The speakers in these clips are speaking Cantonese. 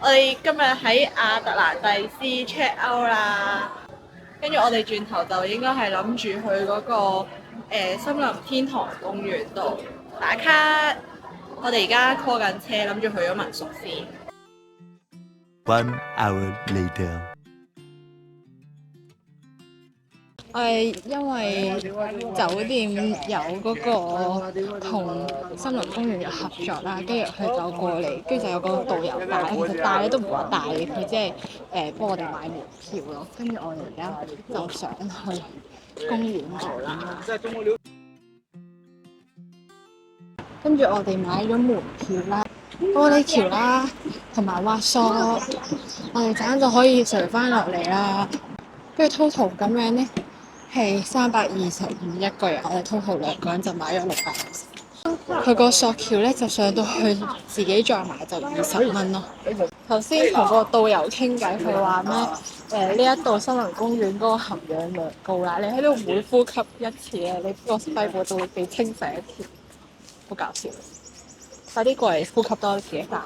我哋今日喺亞特蘭蒂斯 check out 啦，跟住我哋轉頭就應該係諗住去嗰個森林天堂公園度打卡。我哋而家 call 緊車，諗住去咗民宿先。1 hour later。我哋因為酒店有嗰個同森林公園有合作啦，跟住佢就過嚟，跟住就有個導遊帶，其實帶咧都唔話帶嘅，佢即係幫我哋買門票咯。跟住我哋而家就想去公園度啦。跟住我哋買咗門票啦、玻璃橋啦，同埋滑索，我哋陣間就可以垂翻落嚟啦。跟住 total 咁樣咧係325一個人，我哋 total 兩個人就買咗650。佢個索橋咧就上到去自己再買就20蚊咯。頭先同個導遊傾偈，佢話咩呢一度森林公園嗰個含氧量高啦，你喺度每呼吸一次咧，你個肺部就會被清洗一次。好搞笑！快啲過嚟呼吸多幾啖。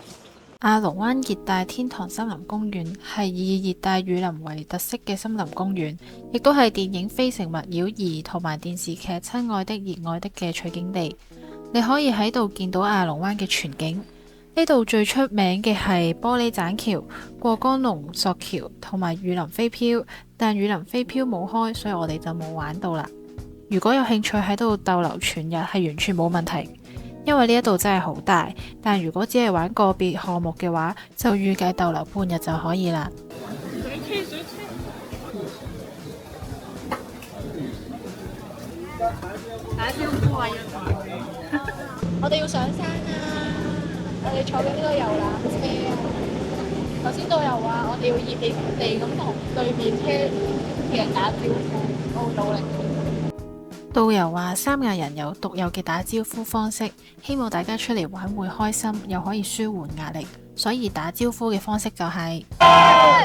亞龍灣熱帶天堂森林公園係以熱帶雨林為特色嘅森林公園，亦都係電影《非誠勿擾2》同埋電視劇《親愛的熱愛的》嘅取景地。你可以喺度見到亞龍灣嘅全景。呢度最出名嘅係玻璃棧橋、過江龍索橋同埋雨林飛漂，但雨林飛漂冇開，所以我哋就冇玩到啦。如果有興趣喺度逗留全日係完全冇問題。因為呢一度真係好大，但如果只係玩個別項目嘅話，就預計逗留半日就可以啦。打招呼啊！我哋要上山啊！我哋坐緊呢個遊覽車啊！頭先導遊話我哋要熱氣地咁同對面車嘅人打招呼，我會努力。導遊話三亞人有獨有嘅打招呼方式，希望大家出嚟玩會開心，又可以舒緩壓力，所以打招呼嘅方式就係哇！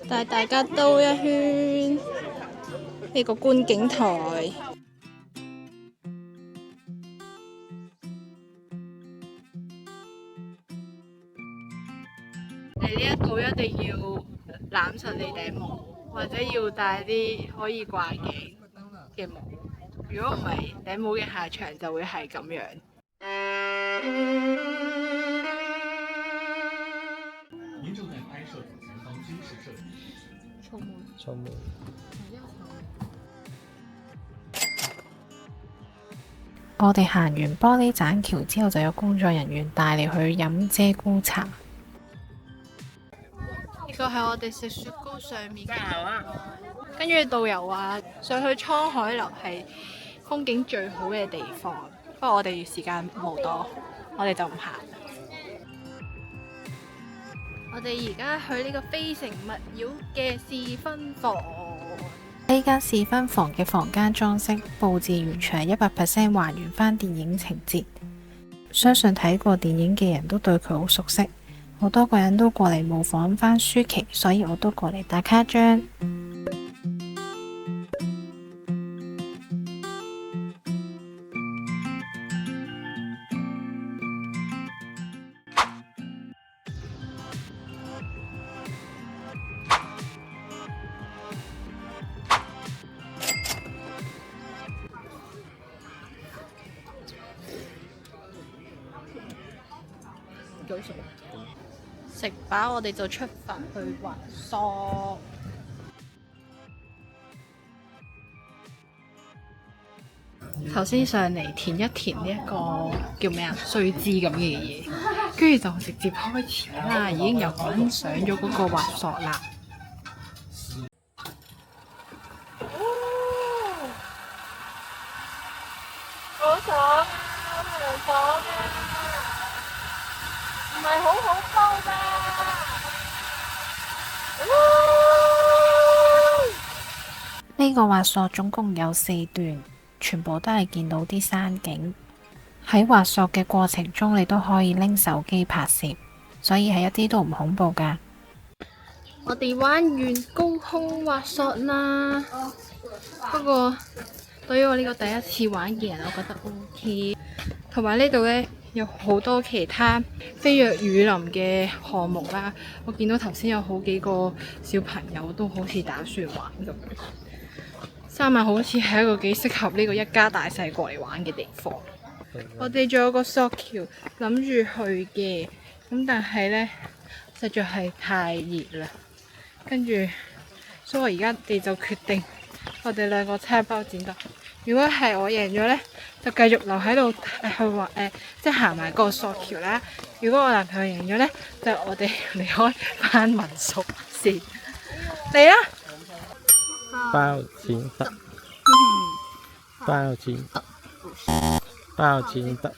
帶大家兜一圈呢個觀景台。嚟呢一度一定要攬實你頂帽，或者要戴啲可以掛頸嘅帽。如果唔係，頂帽嘅下場就會係咁樣。您正在拍攝左前方军事設備。臭妹。我哋行完玻璃棧橋之後，就有工作人員帶你去飲鷓鴣茶。呢個係我哋食雪糕上面嘅，跟住導遊話上去滄海樓係風景最好嘅地方，不過我哋時間冇多，我哋就唔行。我哋而家去呢個非誠勿擾嘅試婚房。呢間試婚房嘅房間裝飾佈置完全係100% 還原翻電影情節，相信睇過電影嘅人都對佢好熟悉。好多個人都過嚟模仿翻舒淇，所以我都過嚟打卡張。食飽我哋就出發去滑索。頭先上嚟填一填呢一個叫咩啊，須知咁嘅嘢，跟住就直接開始啦，已經有人上咗嗰個滑索啦。好爽啊！房啊，唔係好恐怖㗎。呢個滑索總共有4段，全部都係見到啲山景。喺滑索嘅過程中，你都可以拎手機拍攝，所以係一啲都唔恐怖㗎。我哋玩完高空滑索啦，不過對於我呢個第一次玩嘅人，我覺得 OK。同埋呢度呢，有好多其他飛躍雨林嘅項目啦。我見到頭先有好幾個小朋友都好似打算玩咁樣。三亞好似係一個幾適合呢個一家大細過嚟玩嘅地方。我哋仲有個索橋諗住去嘅，咁但係呢，實在係太熱啦。跟住，所以我而家哋就決定，我哋兩個猜包剪揼。如果係我贏咗呢，就繼續留喺度去玩即係行埋個索橋啦。如果我男朋友贏咗呢，就我哋離開返民宿先。嚟啦！包剪揼，包剪揼，包剪揼。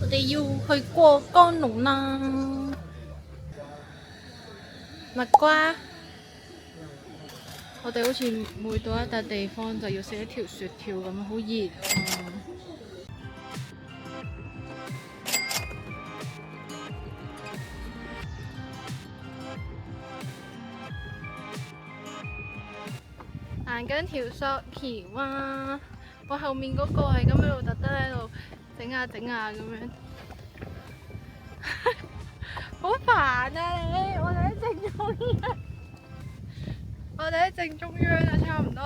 我哋要去過江龍啦！蜜瓜，我哋好似每到一笪地方就要食一條雪條咁，好熱啊！行緊條索橋啊！我後面嗰個係咁喺度特登喺度整下咁樣。好煩啊你！我哋喺正中央，我哋喺正中央啊，差唔多。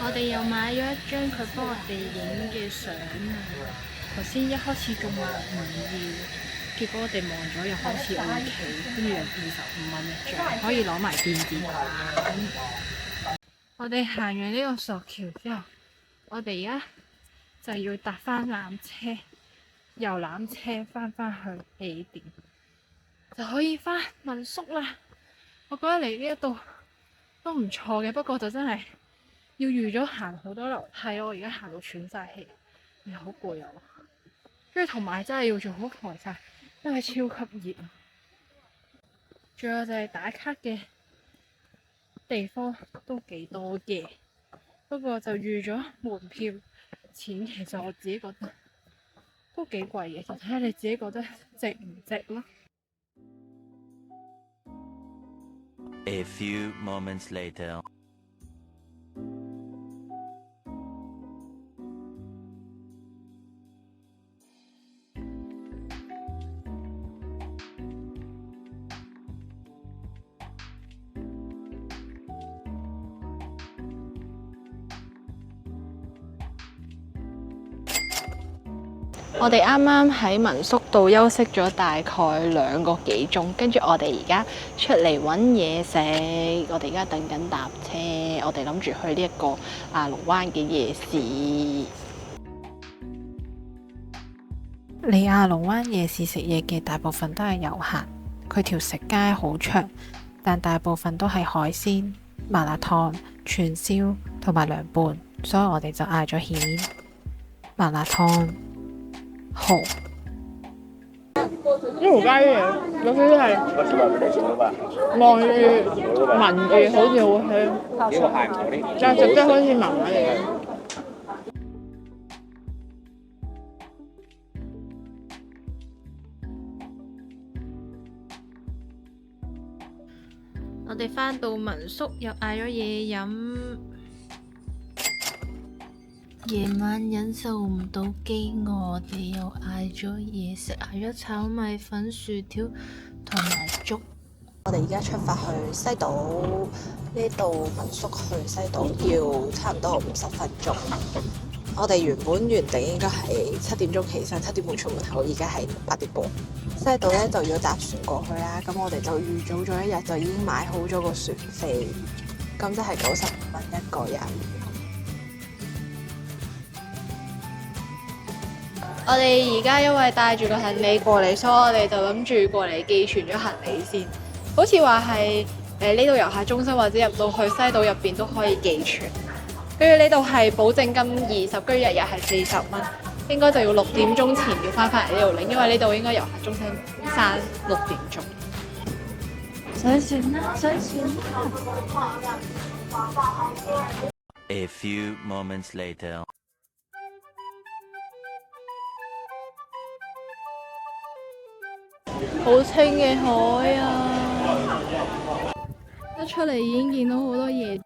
我哋又買咗一張佢幫我哋影嘅相啊！頭先一開始仲話唔要，結果我哋望咗又開始 OK， 跟住又25蚊一張，可以攞埋電子碼。我哋行完呢個索橋之後，我哋而家就要搭翻纜車，遊纜車翻去起點，就可以翻民宿啦。我覺得嚟呢一度都唔錯嘅，不過就真係要預咗行好多樓梯，我而家行到喘晒氣，又好攰啊！跟住同埋真係要做好台晒，因為超級熱。仲有就係打卡嘅地方都幾多嘅，不過就預咗門票錢，其實我自己覺得都幾貴嘅，就睇下你自己覺得值唔值咯。A few moments later. 我哋啱啱喺民宿度休息咗大概2個幾鐘，跟住我哋而家出嚟揾嘢食。我哋而家等緊搭車，我哋諗住去呢一個亞龍灣嘅夜市。嚟亞龍灣夜市食嘢嘅大部分都係遊客，佢條食街好長，但大部分都係海鮮、麻辣燙、串燒同埋涼拌，所以我哋就嗌咗蜆、麻辣燙、蠔。呢條街嘅嘢有啲係望住聞住好似好香，但係食得好似麻麻嚟。我哋返到民宿又嗌咗嘢飲，夜晚忍受唔到飢餓，我哋又嗌咗嘢食，嗌咗炒米粉、薯條同埋粥。我哋而家出發去西島，呢度民宿去西島要差唔多50分鐘。我哋原本原定應該係7點鐘起身，7點半出門口，而家係8點半。西島咧就要搭船過去啦，咁我哋就預早咗一日就已經買好咗個船飛，咁即係95蚊一個人。我哋而家因為帶住個行李過嚟，所以我哋就諗住過嚟寄存咗行李先。好似話係呢度遊客中心或者入到去西島入邊都可以寄存。跟住呢度係保證金20，跟住日日係40蚊，應該就要6點鐘前要翻返嚟呢度領，因為呢度應該遊客中心閂6點鐘。上船啦，上船啦！ A few moments later. 好清嘅海啊！一出嚟已經見到好多嘢。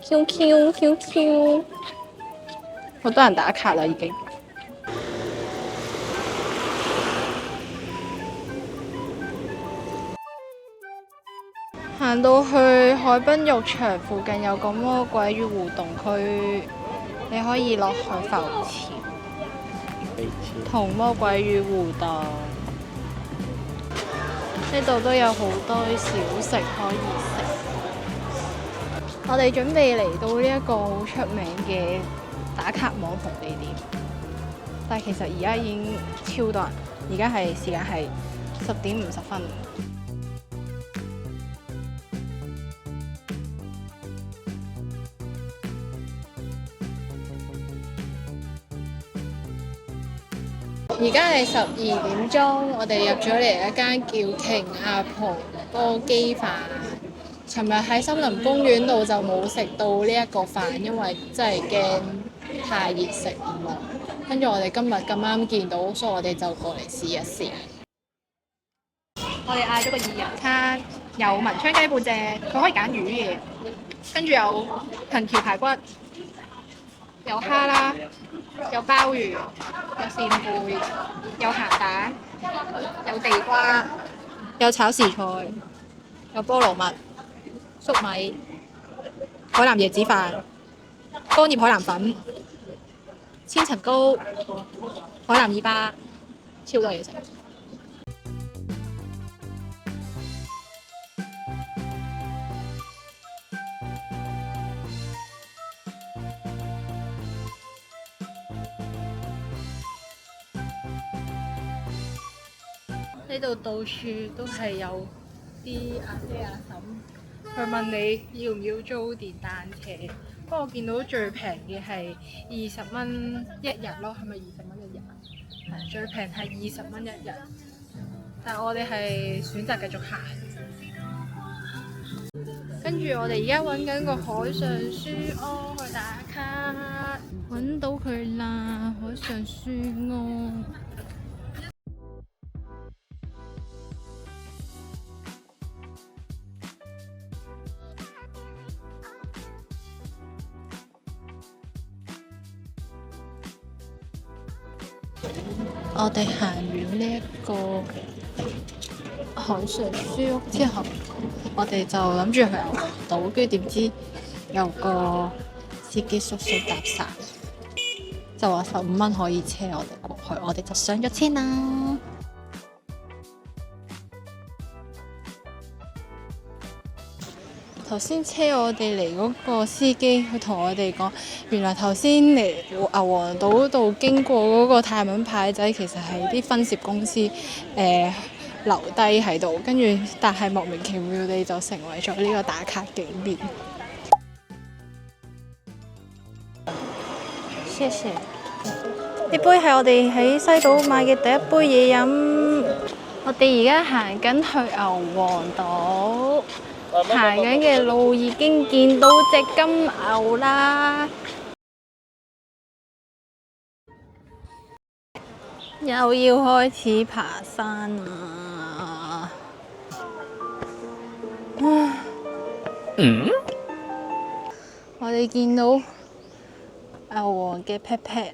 QQ，好多人打卡啦已經。行到去海濱浴場附近有個魔鬼魚互動區，你可以落去浮潛，同魔鬼魚互動。呢度都有好多小食可以食。我哋準備嚟到呢一個好出名嘅打卡網紅地點，但係其實而家已經超多人，而家係時間係10點50分。而家係12點鐘，我哋入咗嚟一間叫瓊阿婆波雞飯。尋日喺森林公園度就冇食到呢一個飯，因為真係驚太熱食唔落。跟住我哋今日咁啱見到，所以我哋就過嚟試一試。我哋嗌咗個2人餐，有文昌雞背脊，佢可以揀魚嘅，跟住有藤條排骨，有蝦啦，有鮑魚，有扇貝，有鹹蛋，有地瓜，有炒時菜，有菠蘿蜜、粟米、海南椰子飯、乾葉海南粉、千層糕、海南耳巴，超多嘢食。呢度到處都係有啲阿姐阿嬸，佢問你要唔要租電單車。不過我見到最平嘅係20蚊一日咯，係咪20蚊一日？係最平係20蚊一日，但係我哋係選擇繼續行。跟住我哋而家揾緊個海上書屋去打卡，揾到佢啦！海上書屋。我哋行完呢一個海上書屋之後，我哋就諗住去牛黃島，跟住點知有個司機叔叔搭訕，就話15蚊可以車我哋過去，我哋就上咗車啦。頭先車我哋嚟嗰個司機，佢同我哋講，原來頭先嚟牛黃島度經過嗰個泰文牌仔，其實係啲分攝公司留低喺度，跟住但係莫名其妙地就成為咗呢個打卡景點。謝謝。呢杯係我哋喺西島買嘅第一杯嘢飲。我哋而家行緊去牛黃島。行緊嘅路已經見到隻金牛啦，又要開始爬山啦。我哋見到牛黃嘅 pat pat。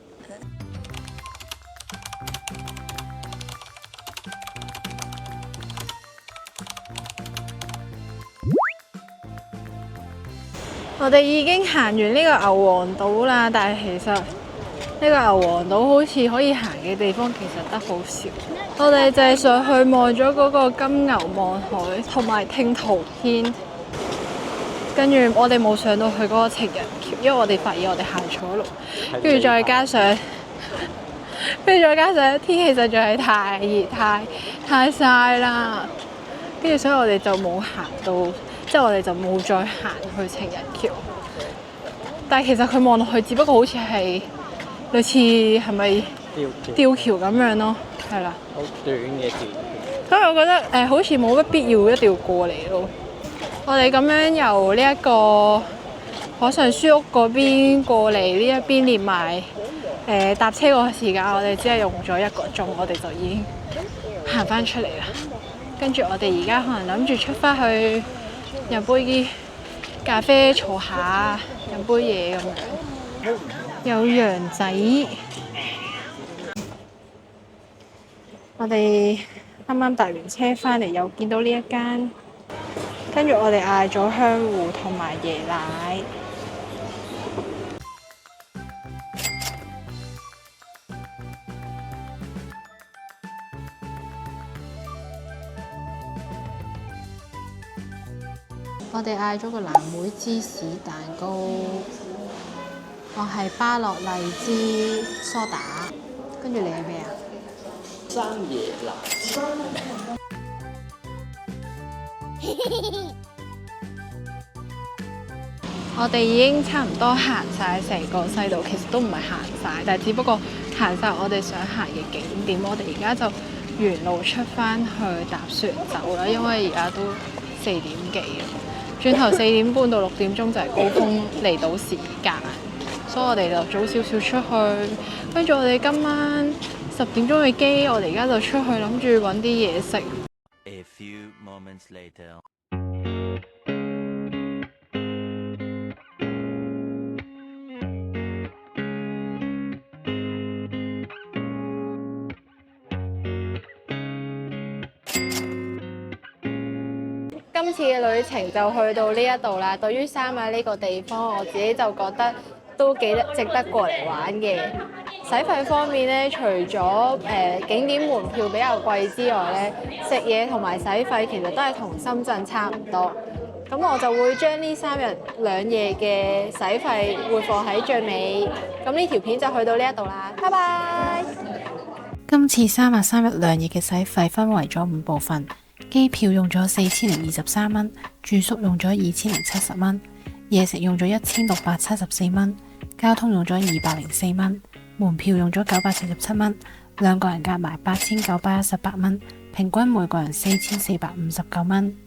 我哋已經行完呢個牛黃島啦，但係其實呢個牛黃島好似可以行嘅地方其實得好少。我哋就係上去望咗嗰個金牛望海同埋聽圖軒，跟住我哋冇上到去嗰個情人橋，因為我哋發現我哋行錯路，跟住再加上跟住再加上天氣實在係太熱太曬啦，跟住所以我哋就冇行到，即係我哋就冇再行去情人橋。但係其實佢望落去，只不過好似係類似係咪吊橋咁樣咯，係啦。好短嘅橋。所以我覺得好似冇乜必要一定要過嚟咯。我哋咁樣由呢一個海上書屋嗰邊過嚟呢一邊，連埋搭車嗰個時間，我哋只係用咗1個鐘，我哋就已經行翻出嚟啦。跟住我哋而家可能諗住出翻去飲杯咖啡坐下，飲杯嘢咁樣。有羊仔，我哋啱啱搭完車翻嚟，又見到呢一間，跟住我哋嗌咗香芋同埋椰奶。我哋嗌咗個藍莓芝士蛋糕，我係芭樂荔枝梳打，跟住你係咩啊？生椰奶。我哋已經差唔多行晒成個西島，其實都唔係行晒，但係只不過行晒我哋想行嘅景點。我哋而家就沿路出翻去搭船走啦，因為而家都4點幾，轉頭4點半到6點鐘就係高峰離島時間，所以我哋就早少少出去。跟住我哋今晚10點鐘嘅機，我哋而家就出去諗住揾啲嘢食。A few moments later. 今次嘅旅程就去到呢一度啦。對於三亞呢個地方，我自己就覺得都幾值得過嚟玩嘅。使費方面咧，除咗景點門票比較貴之外咧，食嘢同埋使費其實都係同深圳差唔多。咁我就會將呢3日2夜嘅使費會放喺最尾。咁呢條片就去到呢一度啦，拜拜。今次三亞3日2夜嘅使費分為咗5部分。機票用咗4023蚊，住宿用咗2070蚊，嘢食用咗1674蚊，交通用咗204蚊，門票用咗947蚊，2個人夾埋8918蚊，平均每個人4459蚊。